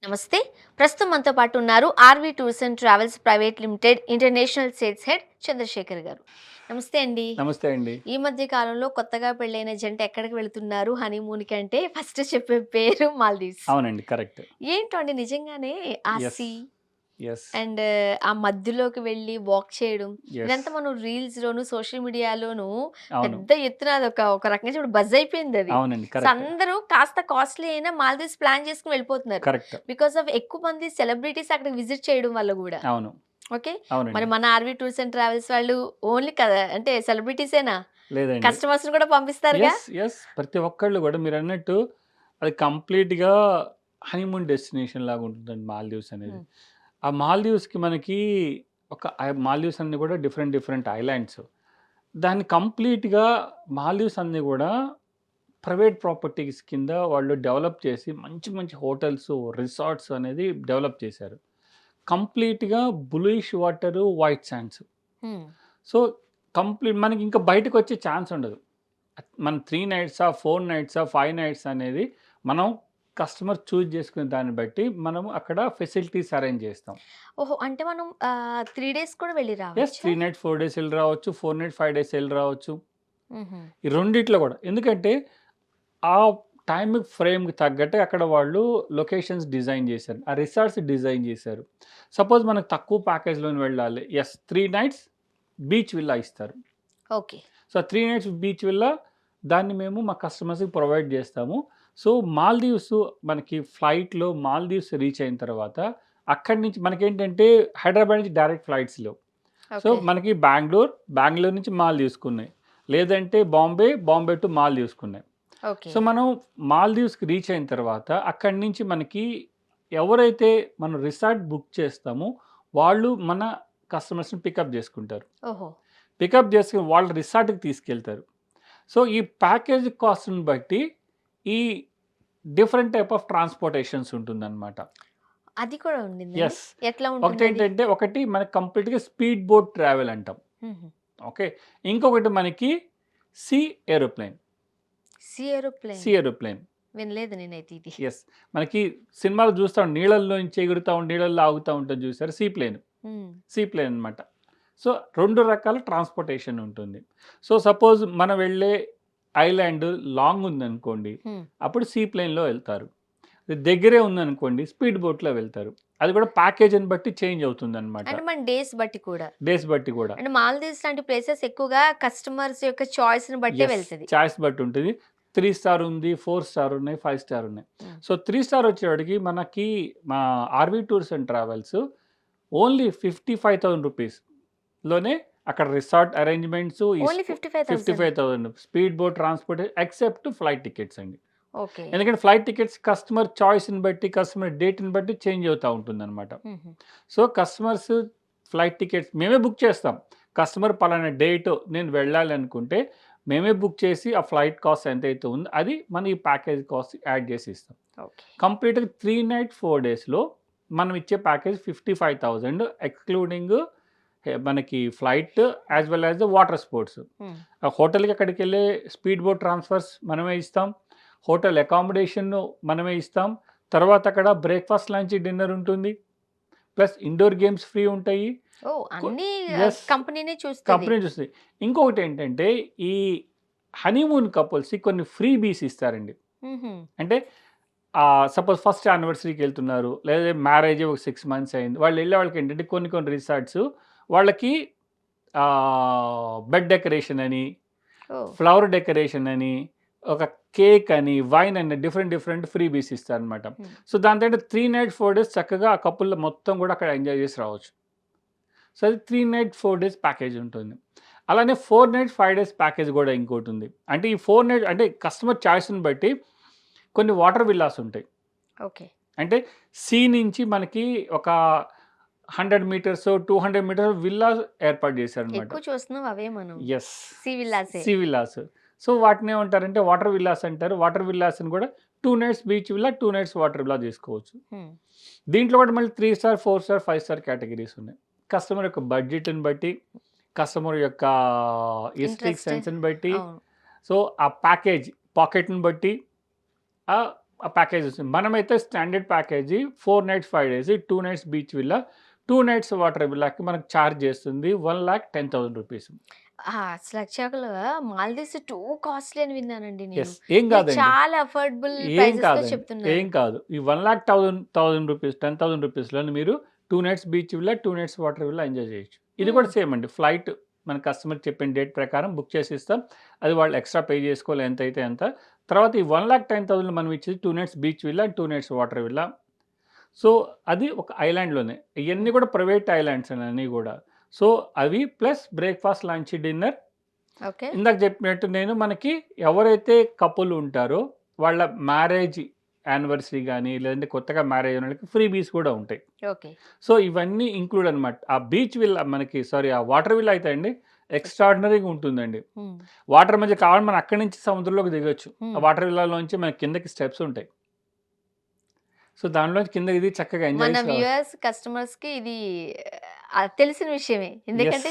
నమస్తే. ప్రస్తుతం మనతో పాటు ఉన్నారు RV tours and travels private limited international sales head Chandrasekhar garu. నమస్తే అండి. నమస్తే అండి. ఈ మధ్య కాలంలో కొత్తగా పెళ్ళైన జంట ఎక్కడికి వెళ్తున్నారు హనీమూన్‌కి అంటే ఫస్ట్ చెప్పే పేరు మాల్దీవ్స్. అవునండి. కరెక్ట్. ఏంటో అండి నిజంగానే ఆ యెస్. See yes. అండ్ ఆ మధ్యలోకి వెళ్లి వాక్ చేయడం యెస్. ఇదంతా మనం రీల్స్‌లోను, సోషల్ మీడియాలోను అవును. పెద్ద ఎత్తున ఒక రకంగా చూడు బజ్ అయిపోయిందది. అవునండి. So, correct. అందరూ కాస్త కాస్ట్‌లీ అయినా మాల్దీవ్స్ ప్లాన్ చేసుకొని వెళ్ళిపోతున్నారు. కరెక్ట్. బికాస్ ఆఫ్ ఎక్కువ మంది సెలబ్రిటీస్ అక్కడికి విజిట్ చేయడం వల్ల గూడా. అవును. ఓకే. మరి అవునండి. మన ఆర్‌వి టూర్స్ అండ్ ట్రావెల్స్ వాళ్ళు ఓన్లీ కదా అంటే సెలబ్రిటీసేనా? లేదండి. కస్టమర్స్‌ని కూడా పంపిస్తారుగా? యెస్. యెస్. ప్రతి ఒక్కళ్ళు గూడా మీరన్నట్టు అది కంప్లీట్‌గా హనీమూన్ డెస్టినేషన్ లాగా ఉంటుందండి మాల్దీవ్స్ అనేది. హ్మ్. ఆ మాల్దీవ్స్‌కి మనకి మాల్దీవ్స్ అన్నీ గూడా డిఫరెంట్ డిఫరెంట్ ఐలాండ్స్. దాన్ని కంప్లీట్‌గా మాల్దీవ్స్ అన్నీ గూడా ప్రైవేట్ ప్రాపర్టీస్ కింద వాళ్ళు డెవలప్ చేసి మంచి మంచి హోటల్స్, రిసార్ట్స్ అనేది డెవలప్ చేశారు. కంప్లీట్‌గా బ్లూయిష్ వాటరు, వైట్ సాండ్స్. హ్మ్. సో, మనకింక బయటకొచ్చే ఛాన్స్ ఉండదు. మనం 3 నైట్సా, 4 నైట్సా, 5 నైట్స్ అనేది మనం కస్టమర్ చూజ్ చేసుకునే దాన్ని బట్టి మనము అక్కడ ఫెసిలిటీస్ అరేంజ్ చేస్తాం. ఓహో! అంటే మనం 3 డేస్ కూడా వెళ్లి యెస్. రావచ్చా? 3 నైట్స్, 4 డేస్ ఎళ్లి రావచ్చు. 4 నైట్స్, 5 డేస్ ఎళ్లి రావచ్చు. హుహు. ఈ రెండిట్లో గూడా. ఎందుకంటే ఆ టైమ్‌కి ఫ్రేమ్‌కి తగ్గట్టే అక్కడ వాళ్ళు లొకేషన్స్ డిజైన్ జేశారు. ఆ రిసార్ట్స్ డిజైన్ జేశారు. సపోజ్ మనకు తక్కువ ప్యాకేజ్‌లోని వెళ్ళాలి. యెస్. 3 నైట్స్ బీచ్ విల్లా ఇస్తారు. Okay. So, 3 nights beach villa దాన్ని మేము మా కస్టమర్స్‌కి ప్రొవైడ్ జేస్తాము. సో, మాల్దీవ్స్ మనకి ఫ్లైట్‌లో మాల్దీవ్స్ రీచ్ అయిన తర్వాత అక్కడి నుంచి మనకేంటంటే హైదరాబాద్ నుంచి డైరెక్ట్ ఫ్లైట్స్ లేవు. So, okay. మనకి బెంగుళూరు నుంచి మాల్దీవ్స్‌కున్నాయి. లేదంటే బాంబే టు మాల్దీవ్స్‌కున్నాయి. ఓకే. సో, మనం మాల్దీవ్స్‌కి రీచ్ అయిన తర్వాత అక్కడి నుంచి మనకి ఎవరైతే మనం రిసార్ట్ బుక్ చేస్తామో, వాళ్ళు మన కస్టమర్స్‌ని పికప్ జేసుకుంటారు. ఓహో! పికప్ చేసుకొని వాళ్ళ రిసార్ట్‌కి తీసుకెళ్తారు. సో, ఈ ప్యాకేజ్ కాస్ట్‌ని బట్టి ఈ డిఫరెంట్ టైప్ ఆఫ్ ట్రాన్స్‌పోర్టేషన్స్ ఉంటుందన్నమాట. అది కూడా ఉండిందండి? యెస్. ఎట్లా ఉంటుందది? ఒకటి మనకి కంప్లీట్‌గా స్పీడ్ బోట్ ట్రావెల్ అంటాం. హుహు. ఓకే. ఇంకొకటి మనకి sea aeroplane. Sea aeroplane. Sea aeroplane. వినలేదు నేనైతే ఇది. యెస్. మనకి సినిమాలో చూస్తాం నీళ్ళల్లో నుంచి ఎగురుతా ఉండి నీళ్ళల్లో ఆగుతా ఉంటది చూసారా? హ్మ్. సీ ప్లేన్ అన్నమాట. సో, 2 రకాల ట్రాన్స్‌పోర్టేషన్ ఉంటుంది. సో, సపోజ్ మనం వెళ్ళే ఐలాండ్ లాంగ్ ఉందనుకోండి, హ్మ్. అప్పుడు సీ ప్లేన్‌లో వెళ్తారు. దగ్గరే ఉందనుకోండి స్పీడ్ బోట్‌లో వెళ్తారు. అది కూడా ప్యాకేజ్‌ని బట్టి చేంజ్ అవుతుందన్నమాట. అంటే మన డేస్ బట్టి కూడా. డేస్ బట్టి కూడా. అంటే మాల్దీవ్స్ లాంటి ప్లేసెస్ ఎక్కువగా కస్టమర్స్ యొక్క చాయిస్‌ని బట్టే యెస్. వెళ్తది. చాయిస్ బట్టి ఉంటుంది. 3 స్టార్ ఉంది, 4 స్టార్ ఉన్నాయి, 5 స్టార్ ఉన్నాయి. హ్మ్. సో, 3 స్టార్ వచ్చేవాడికి మనకి మా RV tours and travels only రూ. 55,000 లోనే అక్కడ resort arrangements only 55,000. 55,000 speed boat transport except flight tickets అండి. ఓకే. ఎందుకంటే ఫ్లైట్ టికెట్స్ కస్టమర్ చాయిస్‌ని బట్టి, కస్టమర్ డేట్‌ని బట్టి చేంజ్ అవుతా ఉంటుందన్నమాట. హుహు. సో, కస్టమర్స్ ఫ్లైట్ టికెట్స్ మేమే బుక్ చేస్తాం. కస్టమర్ పలానా డేట్ నేను వెళ్ళాలి అనుకుంటే, మేమే బుక్ చేసి ఆ ఫ్లైట్ కాస్ట్ ఎంతైతే ఉందో అది మన ఈ ప్యాకేజ్ కాస్ట్ యాడ్ చేసి ఇస్తాం. ఓకే. కంప్లీట్‌గా 3 నైట్ 4 డేస్‌లో మనం ఇచ్చే ప్యాకేజ్ 55,000 ఎక్స్‌క్లూడింగ్ మనకి flight as well as the water sports. హ్మ్. ఆ హోటల్‌కి అక్కడికెళ్ళే స్పీడ్ బోట్ ట్రాన్స్‌ఫర్స్ మనమే ఇస్తాం. హోటల్ అకామిడేషన్‌ను మనమే ఇస్తాం. తర్వాత అక్కడ బ్రేక్‌ఫాస్ట్, లంచ్, డిన్నర్ ఉంటుంది. ప్లస్ ఇండోర్ గేమ్స్ ఫ్రీ ఉంటాయి. ఓహ్! కొ అన్నీ యెస్. కంపెనీనే చూస్తది. కంపెనీ చూస్తది. ఇంకొకటేంటంటే ఈ హనీమూన్ కపుల్స్‌కి కొన్ని ఫ్రీబీస్ ఇస్తారండి. హుహు. అంటే సపోజ్ ఫస్ట్ యానివర్సరీకెళ్తున్నారు. లేదా మ్యారేజ్ ఒక 6 మంత్స్ అయింది. వాళ్ళెళ్ళే వాళ్ళకేంటంటే కొన్ని కొన్ని రిసార్ట్స్ వాళ్ళకి బెడ్ డెకరేషన్ అని, ఓహ్! ఫ్లవర్ డెకరేషన్ అని, ఒక కేక్ అని, వైన్ అని డిఫరెంట్ డిఫరెంట్ ఫ్రీబీస్ ఇస్తారనమాట. హ్మ్. సో, దానితోటి 3 నైట్స్, 4 డేస్ చక్కగా ఆ కపుల్ మొత్తం గూడా అక్కడ ఎంజాయ్ చేసి రావచ్చు. సో, అది 3 నైట్, 4 డేస్ ప్యాకేజ్ ఉంటుంది. అలానే 4 నైట్స్, 5 డేస్ ప్యాకేజ్ గూడా ఇంకోటుంది. అంటే ఈ 4 నైట్స్ అంటే కస్టమర్ చాయిస్‌ని బట్టి కొన్ని వాటర్ విల్లాస్ ఉంటాయి. ఓకే. అంటే సీ నుంచి మనకి ఒక 100 మీటర్సో, 200 మీటర్స్ విల్లాస్ ఏర్పాటు చేశారనమాట. ఎక్కువ చూస్తున్నాం అవే మనం. యెస్. సీ విల్లాసే. Sea villas. సో, వాటినేమంటారంటే వాటర్ విల్లాస్ అంటారు. వాటర్ విల్లాస్‌ని కూడా 2 nights beach villa, 2 nights water villa జేసుకోవచ్చు. హ్మ్. దీంట్లో కూడా మళ్ళీ 3 స్టార్, 4 స్టార్, 5 స్టార్ కేటగరీస్ ఉన్నాయి. కస్టమర్ యొక్క బడ్జెట్‌ని బట్టి, కస్టమర్ యొక్క ఎస్థెటిక్ ఇంట్రెస్ట్. సెన్స్‌ని బట్టి, అవును. సో, ఆ ప్యాకేజ్ పాకెట్‌ని బట్టి ఆ ప్యాకేజ్ వస్తుంది. మనమైతే standard package 4 nights 5 days 2 nights beach villa, 2 nights water విల్లాకి మనకు చార్జ్ చేస్తుంది ₹1,10,000. అసలు యాక్చువల్‌గా మాల్దీవ్స్ టూ కాస్ట్‌లీ అని విన్నానండి నేను. యెస్. ఏం మీరు కాదండి. చాలా అఫోర్డబుల్ ఏం ప్రైజెస్‌తో కాదండి. చెప్తున్నారు. ఏం కాదు. ఈ ₹1,10,000 ₹10,000లోని మీరు 2 nights beach villa, 2 nights water villa enjoy చేయొచ్చు. ఇది హ్మ్. కూడా సేమ్ అండి. ఫ్లైట్ మన కస్టమర్ చెప్పిన డేట్ ప్రకారం బుక్ చేసి ఇస్తాం. అది వాళ్ళు ఎక్స్‌ట్రా పే చేసుకోవాలి ఎంతైతే అంత. తర్వాత ఈ 1,10,000 మనం ఇచ్చేది 2 nights beach villa, 2 nights water villa. So, అది ఒక ఐలాండ్‌లోనే. ఇయన్నీ హ్మ్. కూడా ప్రైవేట్ ఐలాండ్స్ అండి అన్నీ గూడా. సో, అవి plus breakfast, lunch, dinner. Okay. ఇందాక చెప్పినట్టు మనకి ఎవరైతే కపుల్ ఉంటారో వాళ్ళ మ్యారేజ్ యానివర్సరీ గాని, లేదంటే కొత్తగా మ్యారేజ్ అయిన వాళ్ళకి ఫ్రీబీస్ కూడా ఉంటాయి. ఓకే. సో, ఇవన్నీ ఇంక్లూడ్ అనమాట. ఆ బీచ్ విల్లా మనకి సారీ ఆ వాటర్ విల్లా అయితే అండి ఎస్. ఎక్స్‌ట్రార్డినరీగా ఉంటుందండి. హ్మ్. వాటర్ మధ్య కావాలంటే మనం అక్కడి నుంచి సముద్రంలోకి దిగొచ్చు. ఆ హ్మ్. వాటర్ విల్లాలోంచి మనకి కిందకి స్టెప్స్ ఉంటాయి. సో, దానిలోంచి కిందకి దిగి చక్కగా ఎంజాయ్ మన చేసి రావచ్చు. వ్యూయర్స్, కస్టమర్స్‌కి ఇది తెలిసిన విషయమే. యెస్. ఎందుకంటే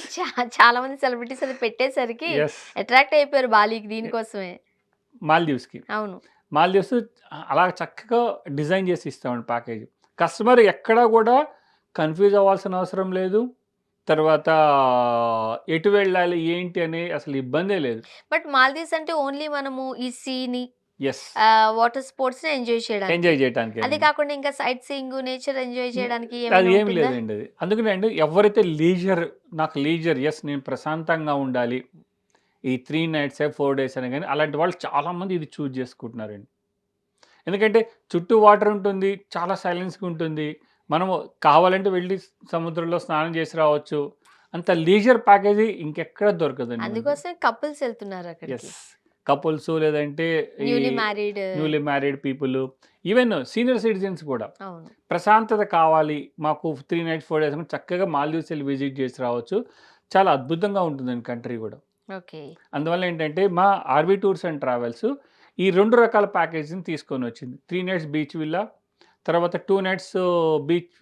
చాలా మంది సెలబ్రిటీస్ అది పెట్టేసరికి యెస్. అట్రాక్ట్ అయిపోయారు బాలీకి దీనికోసమే. మాల్దీవ్స్‌కి. అవును. మాల్దీవ్స్ అలా చక్కగా డిజైన్ చేసి ఇస్తామండి ప్యాకేజ్. కస్టమర్ ఎక్కడా గూడా కన్‌ఫ్యూజ్ అవ్వాల్సిన అవసరం లేదు. తర్వాత ఎటు వెళ్ళాలి, ఏంటి అనే అసలు ఇబ్బందే లేదు. బట్ మాల్దీవ్స్ అంటే ఓన్లీ మనము ఈ సీని యెస్. వాటర్ స్పోర్ట్స్‌ని ఎంజాయ్ చేయడానికి. ఎంజాయ్ అది చేయటానికేనండి. కాకుండా ఇంకా సైట్ సీయింగ్, నేచర్ ఎంజాయ్ హ్మ్. చేయడానికి అది ఏమైనా ఏమి ఉంటుందా? లేదండి అది. అందుకనే అండి ఎవరైతే నాకు లీజర్ యెస్ నేను ప్రశాంతంగా ఉండాలి. ఈ 3 నైట్సే, 4 డేస్ అని గాని అలాంటి వాళ్ళు చాలామంది ఇది చూజ్ చేసుకుంటున్నారండి. ఎందుకంటే చుట్టూ వాటర్ ఉంటుంది. చాలా సైలెన్స్‌గా ఉంటుంది. మనము కావాలంటే వెళ్లి సముద్రంలో స్నానం చేసి రావచ్చు. అంత లీజర్ ప్యాకేజీ ఇంకెక్కడ దొరకదండి మనకి. అందుకోసమే కపుల్స్ ఎళ్తున్నారు అక్కడికి. యెస్. కపుల్స్ లేదంటే ఈ newly married. Newly married people even senior citizens కూడా అవును. ప్రశాంతత కావాలి. మాకు 3 నైట్స్, 4 డేస్ అని చక్కగా మాల్దీవ్స్ ఎళ్లి విజిట్ చేసి రావచ్చు. చాలా అద్భుతంగా ఉంటుందండి కంట్రీ గూడా. ఓకే. అందువల్ల ఏంటంటే మా ఆర్‌వి టూర్స్ అండ్ ట్రావెల్స్ ఈ 2 రకాల ప్యాకేజీని తీసుకొనొచ్చింది. 3 నైట్స్ బీచ్ విల్లా, తర్వాత 2 nights beach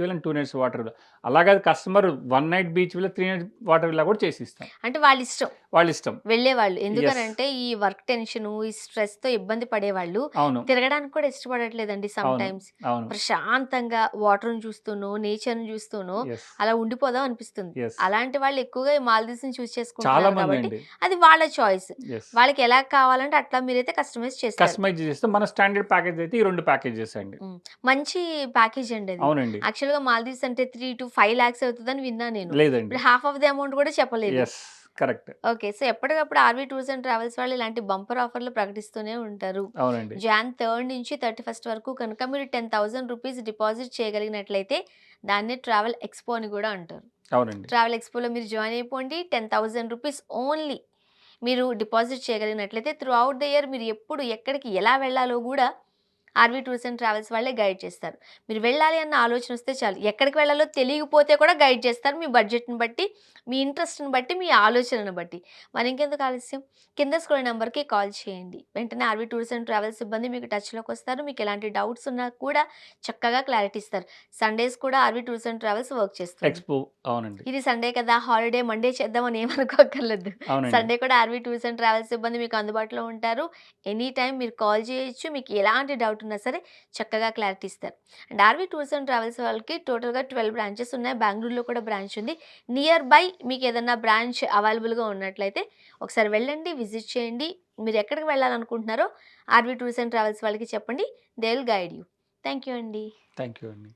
villa and 2 nights water villa. అలాగే customer 1 night beach villa, 3 nights water villa కూడా చేసిస్తాం. అంటే వాళ్ళిష్టం. వాళ్ళిష్టం. వెళ్ళేవాళ్ళు. యెస్. ఎందుకనంటే ఈ వర్క్ టెన్షను, ఈ స్ట్రెస్‌తో ఇబ్బంది పడేవాళ్ళు అవును. తిరగడానికి కూడా ఇష్టపడట్లేదండి అవును. సమ్‌టైమ్స్. అవును. ప్రశాంతంగా వాటర్‌ని చూస్తూనో, నేచర్‌ని చూస్తూనో యెస్. అలా ఉండిపోదాం అనిపిస్తుంది. యెస్. అలాంటి వాళ్ళు ఎక్కువగా ఈ మాల్దీవ్స్‌ని చూజ్ చాలా చేసుకుంటున్నారు కాబట్టి మందండి. అది వాళ్ళ చాయిస్. యెస్. వాళ్ళకి ఎలా కావాలంటే అట్లా మీరైతే కస్టమైజ్ చేస్తారు. కస్టమైజ్ చేస్తే మన స్టాండర్డ్ ప్యాకేజ్ అయితే ఈ 2 ప్యాకేజెస్ అండి. హ్మ్. మంచి ప్యాకేజ్ అండి అది. అవునండి. యాక్చువల్‌గా మాల్దీవ్స్ అంటే 3-5 లాక్స్ అవుతదని విన్నా నేను. లేదండి. మీరు హాల్ఫ్ ఆఫ్ ది అమౌంట్ కూడా చెప్పలేదు. యెస్. కరెక్ట్. ఓకే. సో, ఎప్పటికప్పుడు ఆర్‌వీ టూర్స్ అండ్ ట్రావెల్స్ వాళ్ళు ఇలాంటి బంపర్ ఆఫర్‌లు ప్రకటిస్తూనే ఉంటారు. అవునండి. జాన్ 3 నుంచి 31 వరకు కనుక మీరు ₹10,000 డిపాజిట్ చేయగలిగినట్లయితే దాన్నే ట్రావెల్ ఎక్స్‌పో అని గూడా అంటారు. అవునండి. ట్రావెల్ ఎక్స్‌పోలో మీరు జాయిన్ అయిపోండి. ₹10,000 ఓన్లీ మీరు డిపాజిట్ చేయగలిగినట్లయితే త్రూ ఔట్ ద ఇయర్ మీరు ఎప్పుడు, ఎక్కడికి, ఎలా వెళ్ళాలో గూడా ఆర్‌వీ టూర్స్ అండ్ ట్రావెల్స్ వాళ్ళే గైడ్ చేస్తారు. మీరు వెళ్ళాలి అన్న ఆలోచన వస్తే చాలు. ఎక్కడికి వెళ్ళాలో తెలియకపోతే కూడా గైడ్ చేస్తారు. మీ బడ్జెట్‌ని బట్టి, మీ ఇంట్రెస్ట్‌ని బట్టి, మీ ఆలోచనను బట్టి. మరి ఇంకెందుకు ఆలస్యం? కింద స్క్రోల్ నంబర్‌కి కాల్ చేయండి. వెంటనే ఆర్‌వీ టూర్స్ అండ్ ట్రావెల్స్ సిబ్బంది మీకు టచ్‌లోకి వస్తారు. మీకు ఎలాంటి డౌట్స్ ఉన్నా కూడా చక్కగా క్లారిటీ ఇస్తారు. సండేస్ కూడా RV tours and travels work చేస్తుంది. ఎక్స్‌పో అవునండి. ఇది సండే కదా! హాలిడే మండే చేద్దామని ఏమనుకోక్కర్లేదు. అవునండి. సండే కూడా ఆర్‌వీ టూర్స్ అండ్ ట్రావెల్స్ సిబ్బంది మీకు అందుబాటులో ఉంటారు. ఎనీ టైమ్ మీరు కాల్ చేయొచ్చు. మీకు ఎలాంటి డౌట్ ఉన్నా సరే చక్కగా క్లారిటీ ఇస్తారు. And RV tours and travels వాళ్ళకి టోటల్‌గా 12 బ్రాంచెస్ ఉన్నాయి. బెంగుళూరులో కూడా బ్రాంచ్ ఉంది. నియర్ బై మీకు ఏదన్నా బ్రాంచ్ అవైలబుల్‌గా ఉన్నట్లయితే ఒకసారి వెళ్ళండి, విజిట్ చేయండి. మీరు ఎక్కడికి వెళ్ళాలనుకుంటున్నారో ఆర్‌వీ టూర్స్ అండ్ ట్రావెల్స్ వాళ్ళకి చెప్పండి. They will guide you. Thank you అండి. థాంక్ యూ అండి.